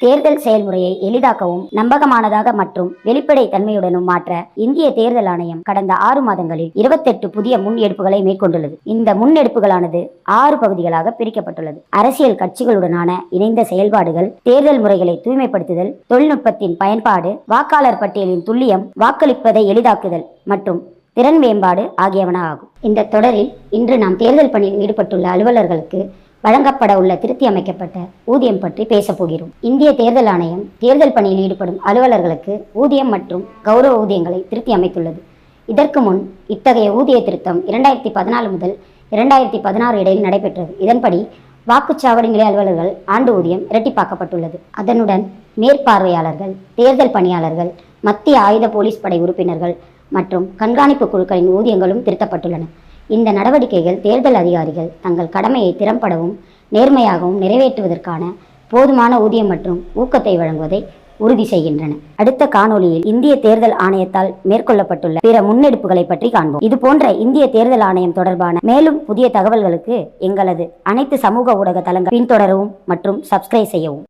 தேர்தல் செயல்முறையை எளிதாக்கவும் நம்பகமானதாக மற்றும் வெளிப்படை தன்மையுடனும் மாற்ற இந்திய தேர்தல் ஆணையம் கடந்த 6 மாதங்களில் 28 புதிய முன்னெடுப்புகளை மேற்கொண்டுள்ளது. இந்த முன்னெடுப்புகளானது 6 பகுதிகளாக பிரிக்கப்பட்டுள்ளது. அரசியல் கட்சிகளுடனான இணைந்த செயல்பாடுகள், தேர்தல் முறைகளை தூய்மைப்படுத்துதல், தொழில்நுட்பத்தின் பயன்பாடு, வாக்காளர் பட்டியலின் துல்லியம், வாக்களிப்பதை எளிதாக்குதல் மற்றும் திறன் மேம்பாடு ஆகியவன ஆகும். இந்த தொடரில் இன்று நாம் தேர்தல் பணியில் ஈடுபட்டுள்ள அலுவலர்களுக்கு வழங்கப்பட உள்ள திருத்தி அமைக்கப்பட்ட ஊதியம் பற்றி பேசப் போகிறோம். இந்திய தேர்தல் ஆணையம் தேர்தல் பணியில் ஈடுபடும் அலுவலர்களுக்கு ஊதியம் மற்றும் கௌரவ ஊதியங்களை திருத்தி அமைத்துள்ளது. இதற்கு முன் இத்தகைய ஊதிய திருத்தம் 2014 முதல் 2016 இடையில் நடைபெற்றது. இதன்படி வாக்குச்சாவடி நிலை அலுவலர்கள் ஆண்டு ஊதியம் இரட்டிப்பாக்கப்பட்டுள்ளது. அதனுடன் மேற்பார்வையாளர்கள், தேர்தல் பணியாளர்கள், மத்திய ஆயுத போலீஸ் படை உறுப்பினர்கள் மற்றும் கண்காணிப்பு குழுக்களின் ஊதியங்களும் திருத்தப்பட்டுள்ளன. இந்த நடவடிக்கைகள் தேர்தல் அதிகாரிகள் தங்கள் கடமையை திறம்படவும் நேர்மையாகவும் நிறைவேற்றுவதற்கான போதுமான ஊதியம் மற்றும் ஊக்கத்தை வழங்குவதை உறுதி செய்கின்றன. அடுத்த காணொளியில் இந்திய தேர்தல் ஆணையத்தால் மேற்கொள்ளப்பட்டுள்ள பிற முன்னெடுப்புகளை பற்றி காண்போம். இது போன்ற இந்திய தேர்தல் ஆணையம் தொடர்பான மேலும் புதிய தகவல்களுக்கு எங்களது அனைத்து சமூக ஊடக தளங்களை பின்தொடரவும் மற்றும் சப்ஸ்கிரைப் செய்யவும்.